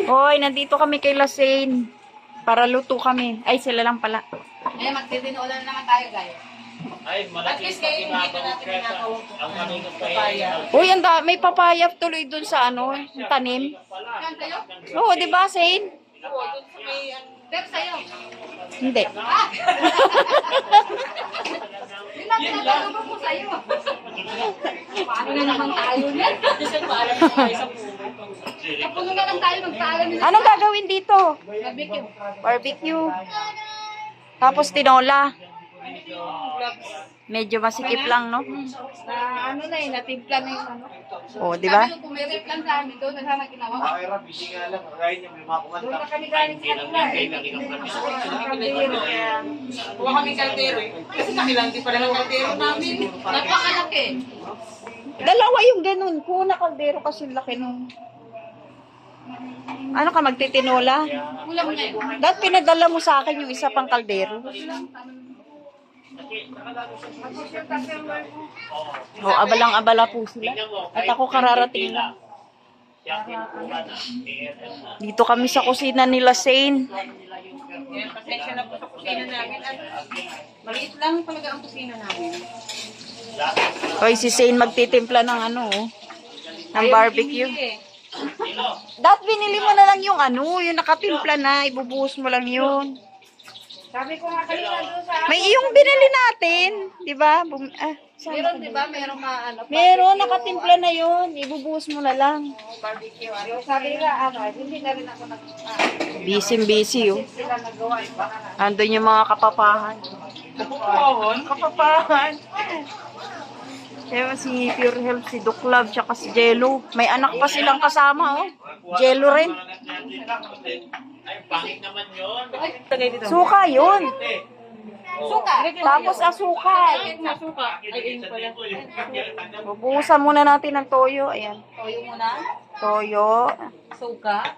Hoy, nandito kami kay Lasane. Para luto kami. Ay, sila lang pala. Eh, magtitinola na naman tayo, guys. Ay, At least kayo hindi na natin pinakaw. ang aming papaya. Uy, may papaya tuloy dun sa yung tanim. Yan kayo? Oo, di ba, Zane? Oo, dun sa may... Pero sa'yo. Hindi. Yun lang pinagkakaroon ko sa'yo. Paano na naman tayo yan? Kapuno na lang tayo magpaalam nila. Anong gagawin dito? Barbecue. Barbecue. Tapos tinola. Medyo masikip lang, no? Na ano na eh, natimpla na yung ano. Oo, di ba? Sabi ko, pumirip lang sa amin doon, nasama ginawa. Ay, Rab, hindi nga lang. Kaya niya, may mga Doon na kami galing sa kanila eh. Huwag kami kaldero eh. Kasi nakilandi pala ng kaldero namin. Napakalaki. Dalawa yung ganun. Kuna kaldero kasi laki nung... Ano ka, magtitinola? Kulang na yun. Dahil pinadala mo sa akin yung isa pang kaldero. O, abalang-abala po sila. At ako kararating lang. Dito kami sa kusina nila, Zane. Kaya pasensya na po sa kusina namin. At maliit lang talaga ang kusina namin. Hoy, si Zane magtitimpla ng ng barbecue. Dahil binili mo na lang yung yung nakatimpla na. Ibubuhos mo lang yun. Sabi ko nga kanina doon sa... May yung binili natin. Di ba? Meron, di ba? Meron ka ano? Meron, nakatimpla na yun. Ibubuhos mo na lang. Barbecue. Yung sabi nila, hindi na rin ako Busy, oh. sila nagawa. Baka na. Andun yung mga kapapahan. Kapapahan. Kaya si Pure Health, si Doc Love, tsaka si Jello. May anak pa silang kasama, oh. Jello rin. Ay, pangit naman yun. Suka yun. Suka. Tapos asukal. Masuka. Ay, ayun pala. Bubuhusan muna natin ng toyo. Ayan. Toyo muna. Toyo. Suka.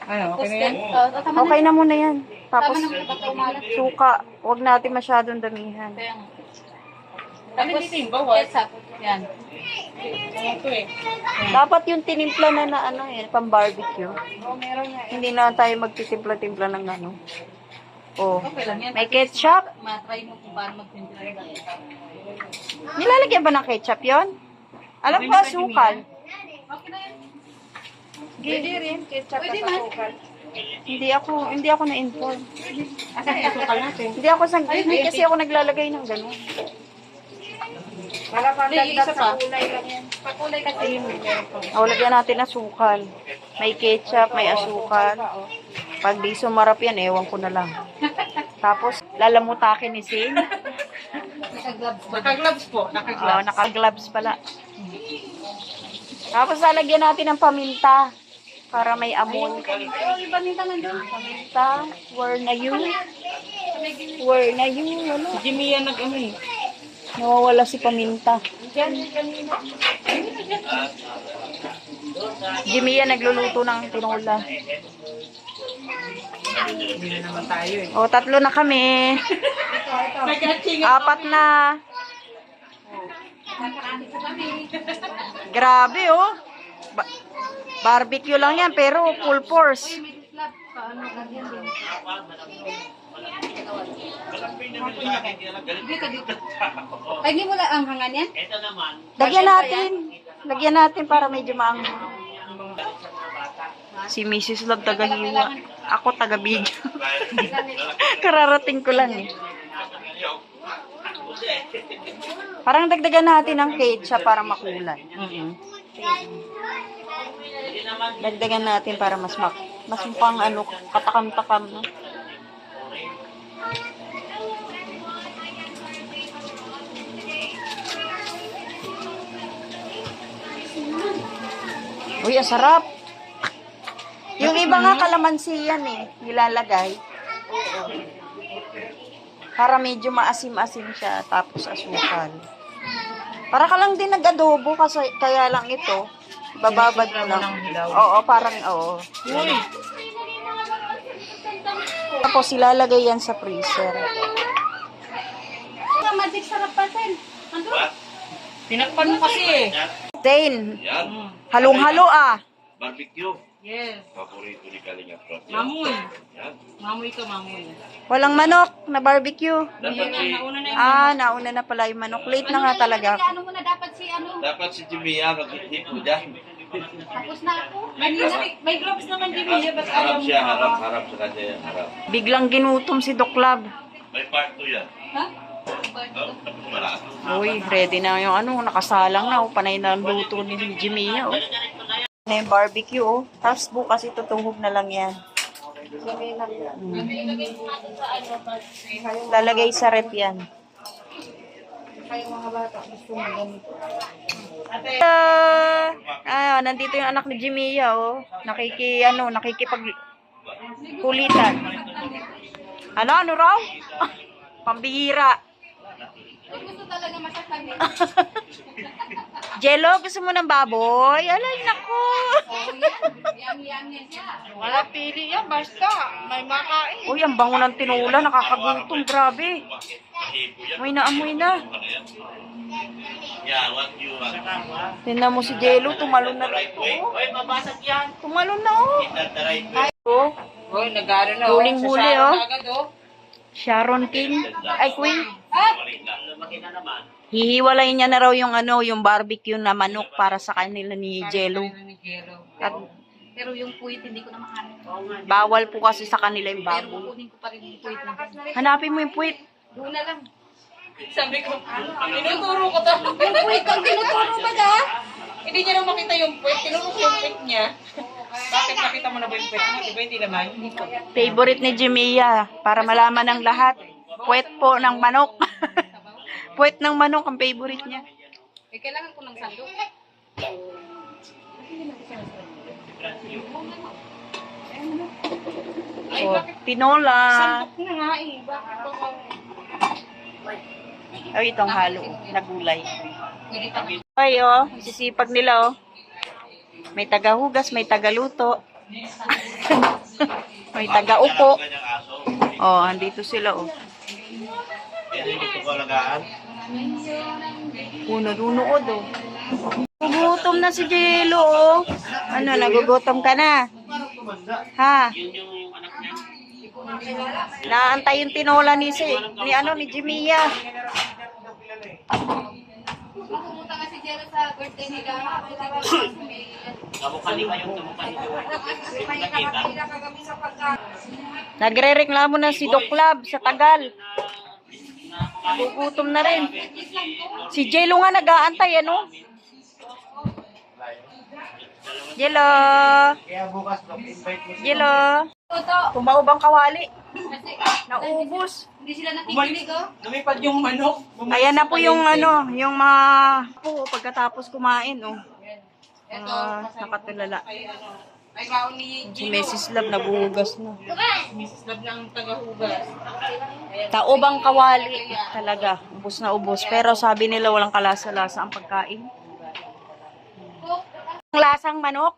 Ano, okay na yan? Tama Okay na muna yan. Tapos na ba't umalat? suka. Huwag natin masyadong damihan. Kaya nga. Ano dito yung bawal? Ketchup. Yan. Ito eh. Dapat yung tinimpla na pang barbecue. Oh, meron nga. Hindi na tayo magtitimpla-timpla ng Oh. Okay lang yan. May ketchup. Matry mo kung paano magpinta. Nilalagyan ba ng ketchup yon? Alam ko asukal. Okay na yan. Pwede rin. Ketchup Pwede man. Hindi ako na-inform. Asan yung asukal natin? Hindi ako hindi kasi ako naglalagay ng ganun. Para pang Hindi, isa pa. kulay lang yan. Pakulay kasi yung Lagyan natin asukal. May ketchup, may asukal. Pag di sumarap yan, ewan ko na lang. Tapos, lalamutakin ni Zane. naka-gloves ba? Naka-gloves po. Naka-gloves. Naka-gloves pala. Tapos, lalagyan natin ng paminta. Para may amoy. Oh, yung paminta nandun. Paminta. Where na you? Where na you? Ano? Jimmy yan nag-ano eh. Nawawala si paminta. Jimmy yan nagluluto ng tinola. Hindi na naman tayo eh. O, 3 na kami. Nag-atching 4 na. Nakarami ko kami. Grabe, oh. Barbecue lang yan, pero full force. May club. Paano ganyan din. Dito, dito. Ay, hindi mo lang ang hangan yan? Ito naman, Lagyan natin para medyo maang. Si Mrs. Love taga-hiwa. Ako taga-video. Kararating ko lang eh. Parang dagdagan natin ng ketchup para makulay. Dagdagan natin para mas mukhang katakam-takam, no? Uy, ang sarap. Yung iba nga kalamansi yan nilalagay. Para medyo maasim-asim siya, tapos asukal. Para ka lang din nag-adobo, kasi kaya lang ito, bababad mo lang. Oo, parang, oo. Tapos ilalagay yan sa freezer. Magic sarap pa, Sen. Ano? Tinakpan mo kasi eh. Zane, yan. Halong-halo ah. Barbecue. Yes. Paborito ni Kalinga Prab. Mamoy. Yan. Mamoy ka, mamoy. Walang manok na barbecue. Dapat si, Nauna na yung Nauna na pala yung manok. Late na nga talaga. Ano mo na dapat si ano? dapat si Jimia mag-hipo dyan. Tapos na ako. may gloves naman, Jimmy. Ba't ayaw Harap mo? siya, harap sa kanya yan, harap. Biglang ginutom si Doc Lab. May part 2 yan. Ha? Oh, tapos malaki. Uy, ready na yung ano, nakasalang na. Panay na ang luto ni Jimmy. Na yung barbecue, oh. Tapos bukas itutuhog na lang yan. Lalagay sa rep yan. Nandito yung anak ni Jimmy, oh. Nakikipag kulitan. Ano raw? Pambihira. Gusto talaga masasagin. Jello, gusto mo ng baboy? Alay, nako. Yan siya. Wala pili yan, basta. May makain. Uy, ang bango ng tinula. Nakakagutom. Grabe. Amoy na. Yeah, what you want? Tingnan mo si Jello. Tumalon na Right rito. way. Oy, mabasag yan. Tumalon na, oh. Itat the right way. Oh, Uy, nag-aaral na. Huling-huli, Sa oh. na agad, oh. Sharon King. Ay, Queen. Balik lang. Lumaki na naman. Hihiwalay niya na raw yung yung barbecue na manok para sa kanila ni Jello. Ni Jello. At Pero yung puwit, hindi ko na makain. bawal po kasi sa kanila yung Pero baboy. kukunin ko pa rin yung puwit na. Hanapin mo yung puwit. Doon na lang. Sabi ko, tinuturo ko to. Yung puwit ang tinuturo ba da? Hindi niya lang makita yung puwet. Tinuro ko yung puwet niya. Bakit nakita mo na ba yung puwet mo? Di ba hindi naman? Favorite ni Jimia para malaman ng lahat. Puwet po ng manok. Puwet ng manok ang favorite niya. Eh, kailangan ko ng sandok. Oh, tinola. Sandok na nga eh. Bakit ba? Ay, itong halo. Nagulay. Ay, oh. Sisipag nila, oh. May tagahugas, may tagaluto. May tagaupo. Ganyang aso. Oh, andito sila, oh. Yan yung gusto ko alagaan. Uno-unood, oh. Nagugutom na si Jello, oh. Ano, nagugutom ka na? Ha? Naantay yung tinola ni Jimia. Pumunta nga si Jero sa birthday nila. Kamukha ni kayong kamukha ni May nakakapila kagabi sa pagkain. Nagre-reklamo na si Doc Lab sa Tagal. Nagugutom na rin. Si Jello nga nag-aantay, ano? Jello! Jello! Tumaubang kawali. Naubos. Hindi sila nakikinig, oh. Lumipad yung manok. Ayan na po yung yung mga po pagkatapos kumain, oh. Ito, Nakatulala. ay baon ni Si Mrs. Love naguhugas na. Mrs. Love ng tagahugas. Taobang kawali talaga. Ubos na ubos. Pero sabi nila walang kalasa-lasa ang pagkain. Ang lasang manok.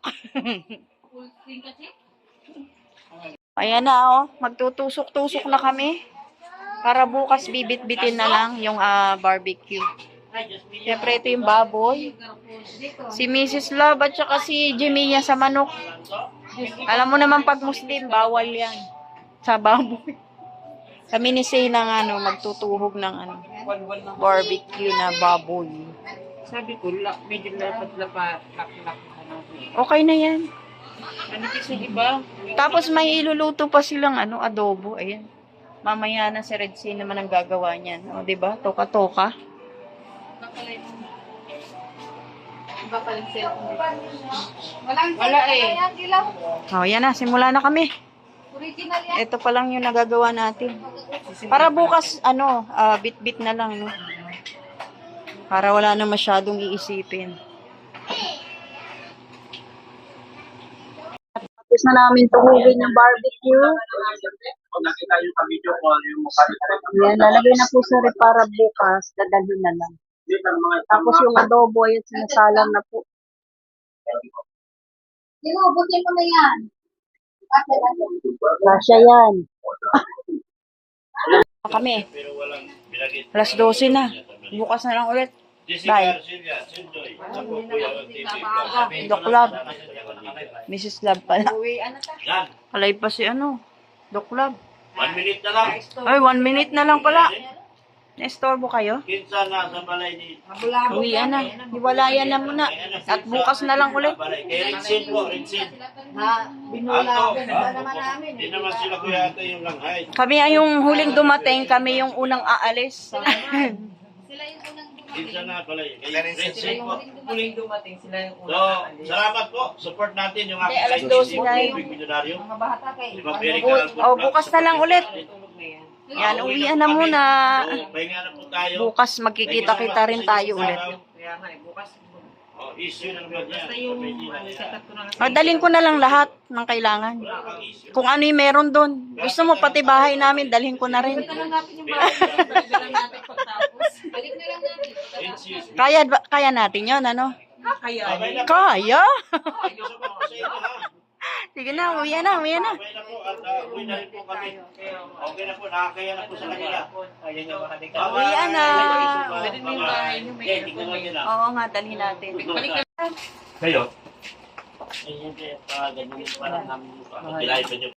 Ayan na, oh. Magtutusok-tusok na kami. Para bukas bibit-bitin na lang yung barbecue. Siyempre ito yung baboy. Si Mrs. Love at saka si Jimmy sa manok. Alam mo naman pag Muslim, bawal yan. Sa baboy. Kami ni Say ng magtutuhog ng barbecue na baboy. Sabi ko, medyo lapat-lapat. Okay na yan. Ano kasi iba? Tapos may iluluto pa silang adobo. Ayan. Mamaya na si Red Sea naman ang gagawa niyan. O, diba? Toka-toka. Wala eh. Yan, ilaw. O, yan na. Simula na kami. Original yan. Ito pa lang yung nagagawa natin. Para bukas, bit-bit na lang, no? Para wala na masyadong iisipin. Tapos na namin tuhugin yung barbecue. Yan, lalagay na po sa rep para bukas. Dadalhin na lang. Tapos yung adobo, ay sinasalang na po. Butin mo na yan. Kasya yan. Kami. Pero walang binagit. Alas 12 na. Bukas na lang ulit. Jessica Bye. Arcelia, Sindoy. Ako po yung TV. Doc Lab. Mrs. Lab pala. Uwian na ta. Yan. Alay pa si ano. Doc Lab. 1 minute na lang. Ay, 1 minute na lang pala. Naistorbo kayo? Kinsa na sa balay ni... Mabulabog Uwian na. Hiwalayan na muna. At bukas na lang ulit. Balay. Kay Rinsin po, Rinsin. na binulago na naman namin. Hindi naman sila kuya ate yung langhay. Kami ay yung huling dumating. Kami yung unang aalis. Kinsa na balay. Kay Rinsin po. Muling dumating sila yung So, una. salamat po. Support natin yung Okay, aking alas 12 na Big yun. Milyonaryo. Mga bata kay. Di ba, very Oh, good. bukas na lang ulit. Tulog na yan. Yan, uwian na muna. So, pahinga na po tayo. Bukas magkikita-kita rin tayo ulit. Kaya nga bukas. Oh, issue na naman yan. Basta yung setup ko na kasi. Dalhin ko na lang lahat ng kailangan. Wala kang issue. Kung ano yung meron doon. Gusto mo pati bahay namin, dalhin ko na rin. Balik na lang natin yung bahay. Balik na lang natin pagtapos. Balik na lang natin. Excuse me. Kaya natin yon ano? Kaya Okay na po. Kaya? Thank you so much po sa inyo, ha? Sige na, uwian na, uwian na. Okay na po at uwi na rin po kami. Okay na po, nakakaya na po sa kanila. Ayan yung mga Uwian na. Pwede mo yung bahay niyo, may Okay, tignan natin na. Oo nga, dalhin natin. Balik ka. Kayo? Ay, hindi. Ganun parang namin. Kilahin pa niyo